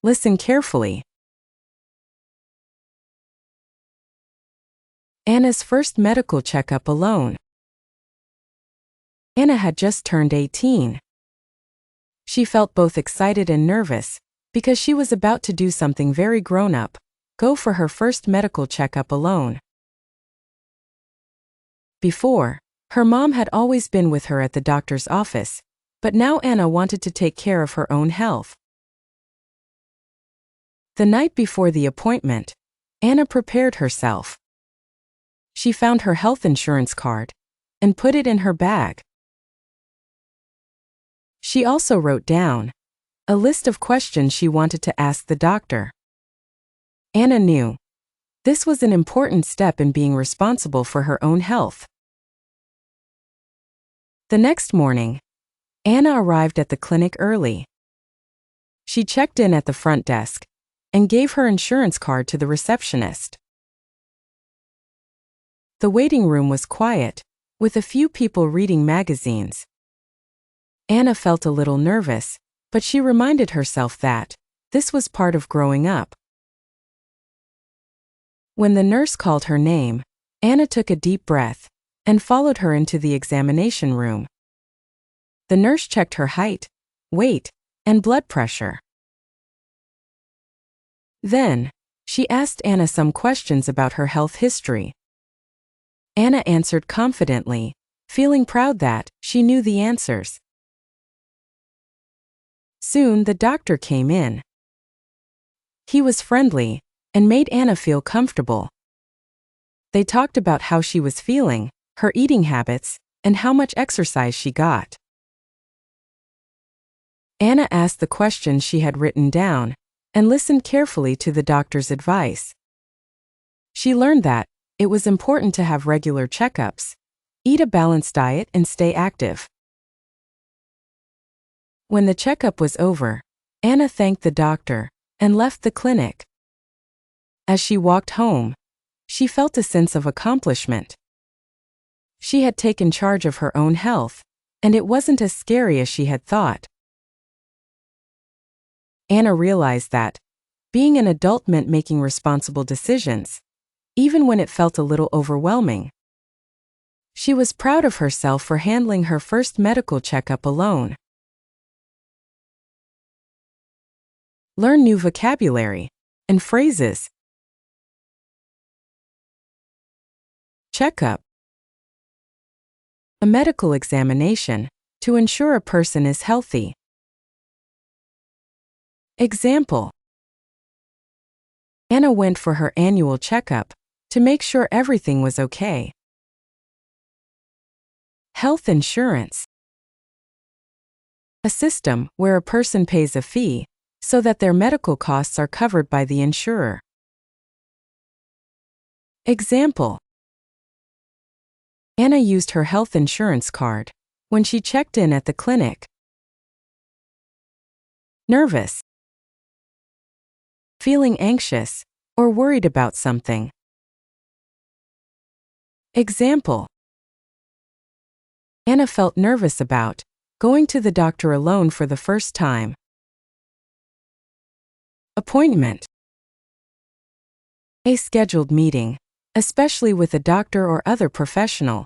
Listen carefully. Anna's first medical checkup alone. Anna had just turned 18. She felt both excited and nervous, because she was about to do something very grown-up, go for her first medical checkup alone. Before, her mom had always been with her at the doctor's office, but now Anna wanted to take care of her own health. The night before the appointment, Anna prepared herself. She found her health insurance card and put it in her bag. She also wrote down a list of questions she wanted to ask the doctor. Anna knew this was an important step in being responsible for her own health. The next morning, Anna arrived at the clinic early. She checked in at the front desk and gave her insurance card to the receptionist. The waiting room was quiet, with a few people reading magazines. Anna felt a little nervous, but she reminded herself that this was part of growing up. When the nurse called her name, Anna took a deep breath and followed her into the examination room. The nurse checked her height, weight, and blood pressure. Then, she asked Anna some questions about her health history. Anna answered confidently, feeling proud that she knew the answers. Soon the doctor came in. He was friendly and made Anna feel comfortable. They talked about how she was feeling, her eating habits, and how much exercise she got. Anna asked the questions she had written down and listened carefully to the doctor's advice. She learned that it was important to have regular checkups, eat a balanced diet, and stay active. When the checkup was over, Anna thanked the doctor and left the clinic. As she walked home, she felt a sense of accomplishment. She had taken charge of her own health, and it wasn't as scary as she had thought. Anna realized that being an adult meant making responsible decisions, even when it felt a little overwhelming. She was proud of herself for handling her first medical checkup alone. Learn new vocabulary and phrases. Checkup. A medical examination to ensure a person is healthy. Example. Anna went for her annual checkup to make sure everything was okay. Health insurance. A system where a person pays a fee so that their medical costs are covered by the insurer. Example. Anna used her health insurance card when she checked in at the clinic. Nervous. Feeling anxious or worried about something. Example. Anna felt nervous about going to the doctor alone for the first time. Appointment. A scheduled meeting, especially with a doctor or other professional.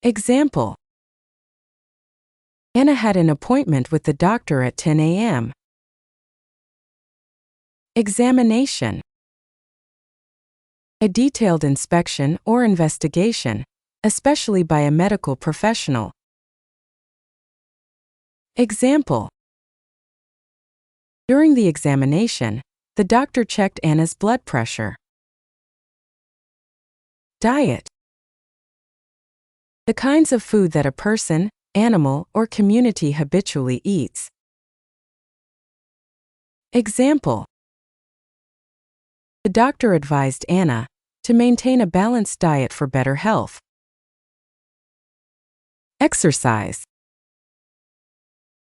Example. Anna had an appointment with the doctor at 10 a.m. Examination. A detailed inspection or investigation, especially by a medical professional. Example. During the examination, the doctor checked Anna's blood pressure. Diet. The kinds of food that a person, animal, or community habitually eats. Example. The doctor advised Anna to maintain a balanced diet for better health. Exercise.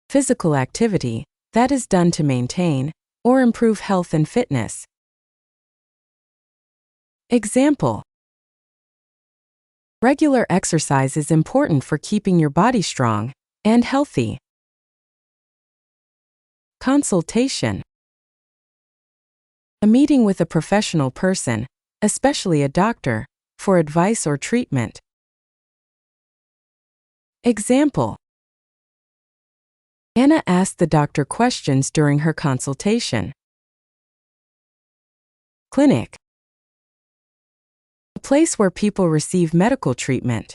Physical activity that is done to maintain or improve health and fitness. Example. Regular exercise is important for keeping your body strong and healthy. Consultation. A meeting with a professional person, especially a doctor, for advice or treatment. Example: Anna asked the doctor questions during her consultation. Clinic. A place where people receive medical treatment.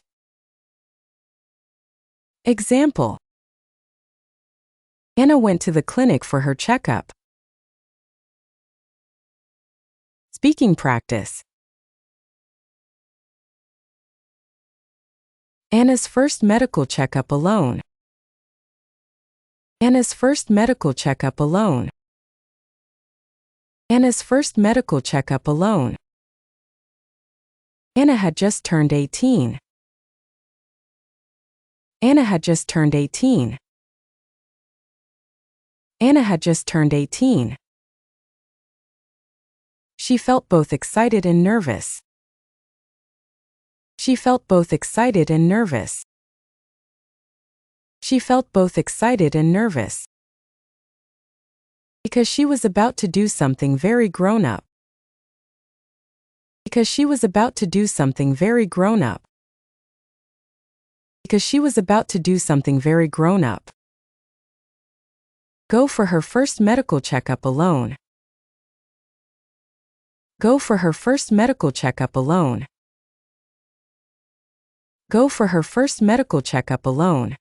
Example: Anna went to the clinic for her checkup. Speaking practice. Anna's first medical checkup alone. Anna's first medical checkup alone. Anna's first medical checkup alone. Anna had just turned 18. Anna had just turned 18. Anna had just turned 18. She felt both excited and nervous. She felt both excited and nervous. She felt both excited and nervous. Because she was about to do something very grown up. Because she was about to do something very grown up. Because she was about to do something very grown up. Go for her first medical checkup alone. Go for her first medical checkup alone. Go for her first medical checkup alone.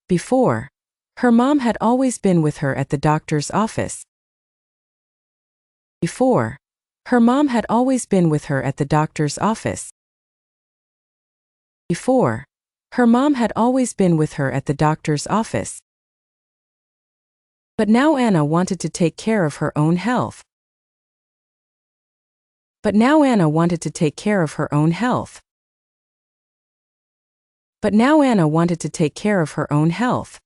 Before, her mom had always been with her at the doctor's office. Before, her mom had always been with her at the doctor's office. Before, her mom had always been with her at the doctor's office. But now Anna wanted to take care of her own health. But now Anna wanted to take care of her own health. But now Anna wanted to take care of her own health.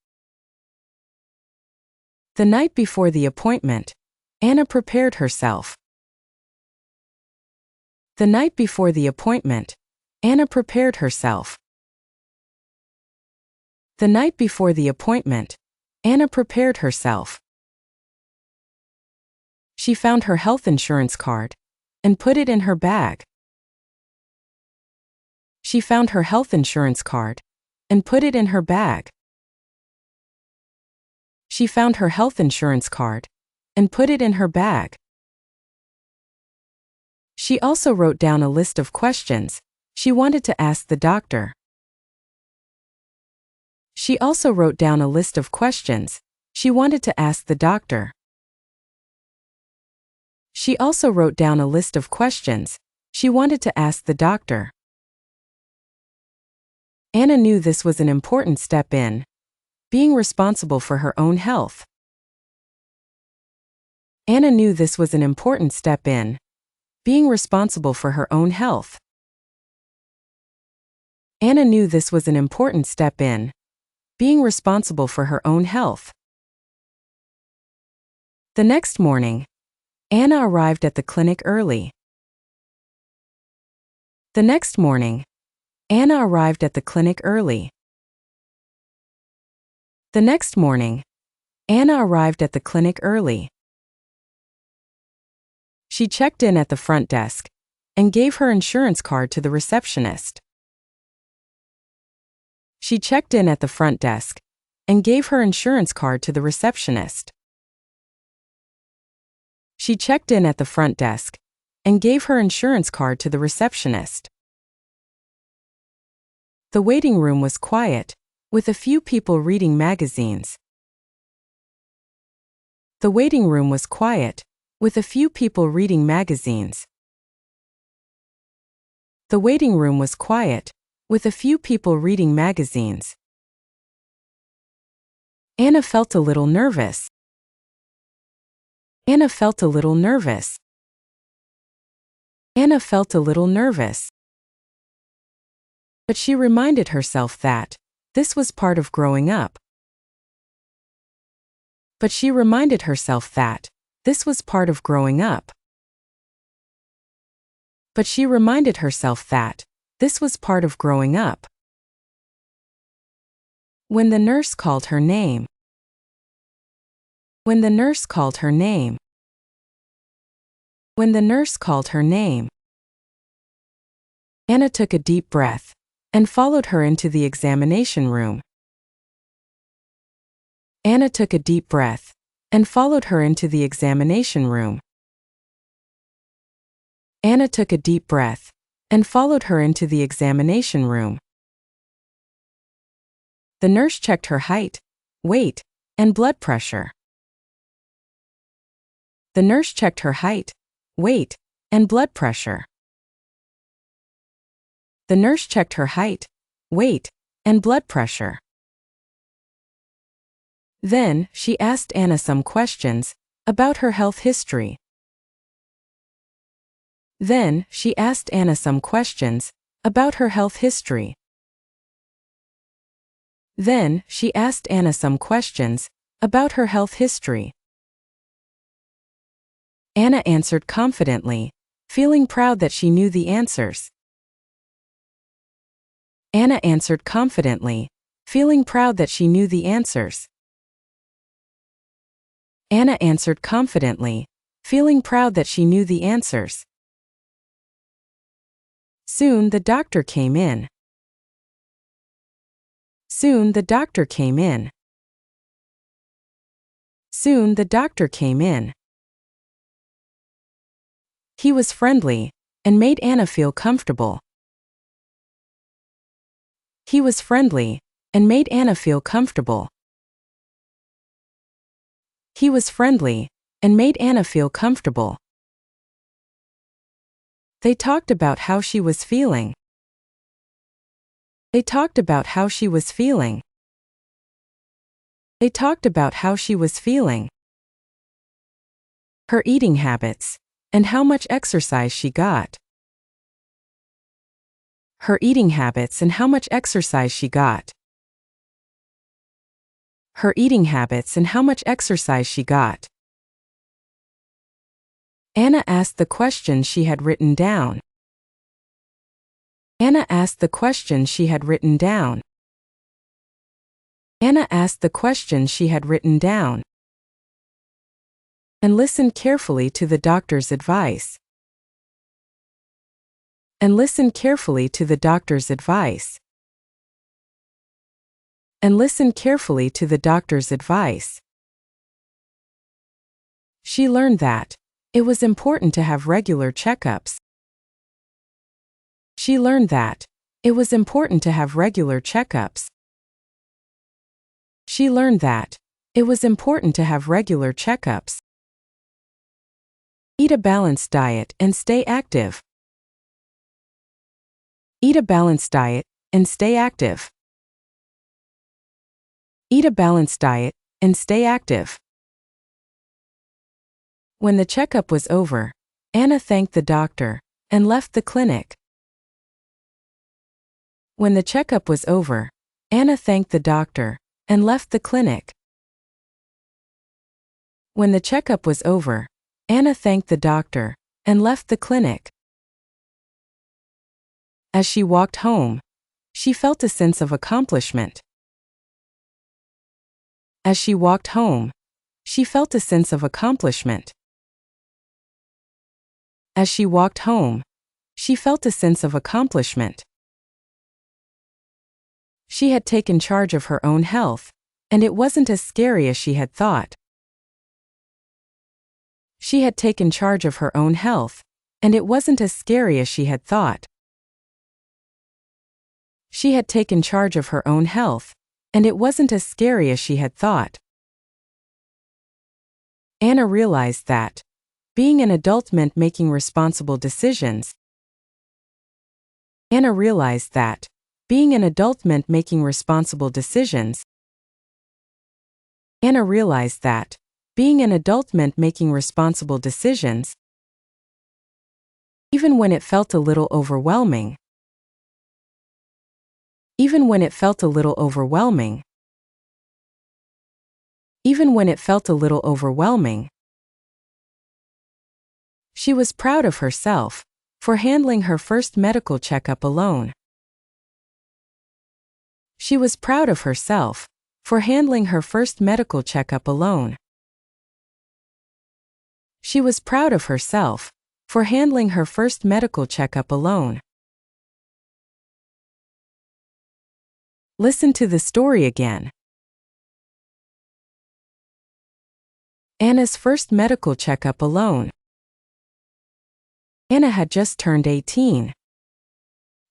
The night before the appointment, Anna prepared herself. The night before the appointment, Anna prepared herself. The night before the appointment, Anna prepared herself. She found her health insurance card and put it in her bag. She found her health insurance card and put it in her bag. She found her health insurance card and put it in her bag. She also wrote down a list of questions she wanted to ask the doctor. She also wrote down a list of questions she wanted to ask the doctor. She also wrote down a list of questions she wanted to ask the doctor. Anna knew this was an important step in being responsible for her own health. Anna knew this was an important step in being responsible for her own health. Anna knew this was an important step in being responsible for her own health. The next morning, Anna arrived at the clinic early. The next morning, Anna arrived at the clinic early. The next morning, Anna arrived at the clinic early. She checked in at the front desk and gave her insurance card to the receptionist. She checked in at the front desk and gave her insurance card to the receptionist. She checked in at the front desk and gave her insurance card to the receptionist. The waiting room was quiet, with a few people reading magazines. The waiting room was quiet, with a few people reading magazines. The waiting room was quiet, with a few people reading magazines. Anna felt a little nervous. Anna felt a little nervous. Anna felt a little nervous. But she reminded herself that this was part of growing up. But she reminded herself that this was part of growing up. But she reminded herself that this was part of growing up. When the nurse called her name. When the nurse called her name. When the nurse called her name. Anna took a deep breath and followed her into the examination room. Anna took a deep breath and followed her into the examination room. Anna took a deep breath and followed her into the examination room. The nurse checked her height, weight, and blood pressure. The nurse checked her height, weight, and blood pressure. The nurse checked her height, weight, and blood pressure. Then, she asked Anna some questions about her health history. Then, she asked Anna some questions about her health history. Then, she asked Anna some questions about her health history. Anna answered confidently, feeling proud that she knew the answers. Anna answered confidently, feeling proud that she knew the answers. Anna answered confidently, feeling proud that she knew the answers. Soon the doctor came in. Soon the doctor came in. Soon the doctor came in. He was friendly and made Anna feel comfortable. He was friendly and made Anna feel comfortable. He was friendly and made Anna feel comfortable. They talked about how she was feeling. They talked about how she was feeling. They talked about how she was feeling. Her eating habits, and how much exercise she got. Her eating habits and how much exercise she got. Her eating habits and how much exercise she got. Anna asked the questions she had written down. Anna asked the questions she had written down. Anna asked the questions she had written down. And listened carefully to the doctor's advice. And listened carefully to the doctor's advice. And listened carefully to the doctor's advice. She learned that it was important to have regular checkups. She learned that it was important to have regular checkups. She learned that it was important to have regular checkups. Eat a balanced diet and stay active. Eat a balanced diet and stay active. Eat a balanced diet and stay active. When the checkup was over, Anna thanked the doctor and left the clinic. When the checkup was over, Anna thanked the doctor and left the clinic. When the checkup was over, Anna thanked the doctor and left the clinic. As she walked home, she felt a sense of accomplishment. As she walked home, she felt a sense of accomplishment. As she walked home, she felt a sense of accomplishment. She had taken charge of her own health, and it wasn't as scary as she had thought. She had taken charge of her own health, and it wasn't as scary as she had thought. She had taken charge of her own health, and it wasn't as scary as she had thought. Anna realized that being an adult meant making responsible decisions. Anna realized that being an adult meant making responsible decisions. Anna realized that being an adult meant making responsible decisions, even when it felt a little overwhelming. Even when it felt a little overwhelming. Even when it felt a little overwhelming. She was proud of herself for handling her first medical checkup alone. She was proud of herself for handling her first medical checkup alone. She was proud of herself for handling her first medical checkup alone. Listen to the story again. Anna's first medical checkup alone. Anna had just turned 18.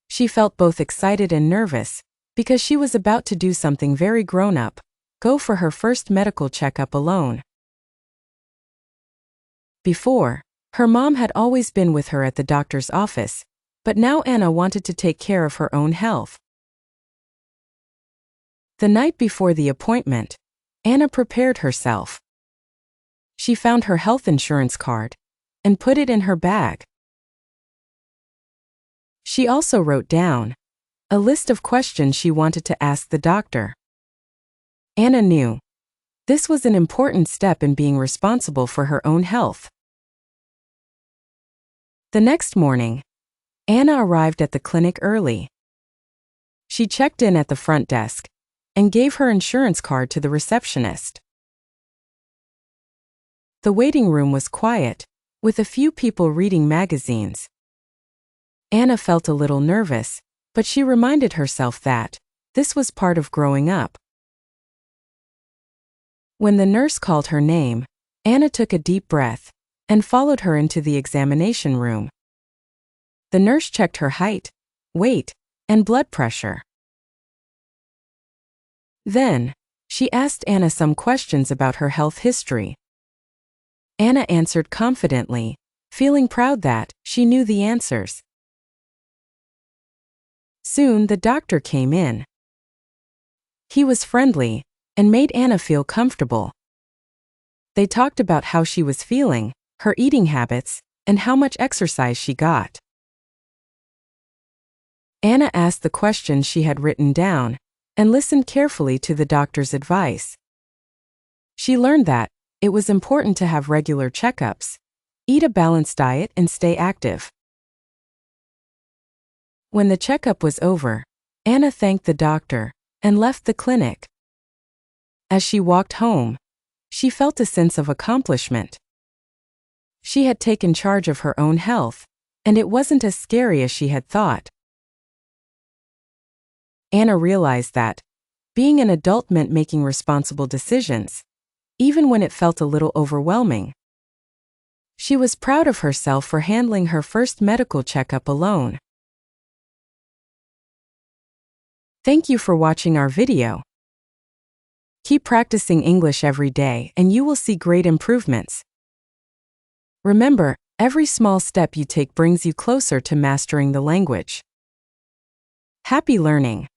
She felt both excited and nervous because she was about to do something very grown-up, go for her first medical checkup alone. Before, her mom had always been with her at the doctor's office, but now Anna wanted to take care of her own health. The night before the appointment, Anna prepared herself. She found her health insurance card and put it in her bag. She also wrote down a list of questions she wanted to ask the doctor. Anna knew this was an important step in being responsible for her own health. The next morning, Anna arrived at the clinic early. She checked in at the front desk and gave her insurance card to the receptionist. The waiting room was quiet, with a few people reading magazines. Anna felt a little nervous, but she reminded herself that this was part of growing up. When the nurse called her name, Anna took a deep breath and followed her into the examination room. The nurse checked her height, weight, and blood pressure. Then, she asked Anna some questions about her health history. Anna answered confidently, feeling proud that she knew the answers. Soon the doctor came in. He was friendly and made Anna feel comfortable. They talked about how she was feeling, her eating habits, and how much exercise she got. Anna asked the questions she had written down and listened carefully to the doctor's advice. She learned that it was important to have regular checkups, eat a balanced diet, and stay active. When the checkup was over, Anna thanked the doctor and left the clinic. As she walked home, she felt a sense of accomplishment. She had taken charge of her own health, and it wasn't as scary as she had thought. Anna realized that being an adult meant making responsible decisions, even when it felt a little overwhelming. She was proud of herself for handling her first medical checkup alone. Thank you for watching our video. Keep practicing English every day and you will see great improvements. Remember, every small step you take brings you closer to mastering the language. Happy learning!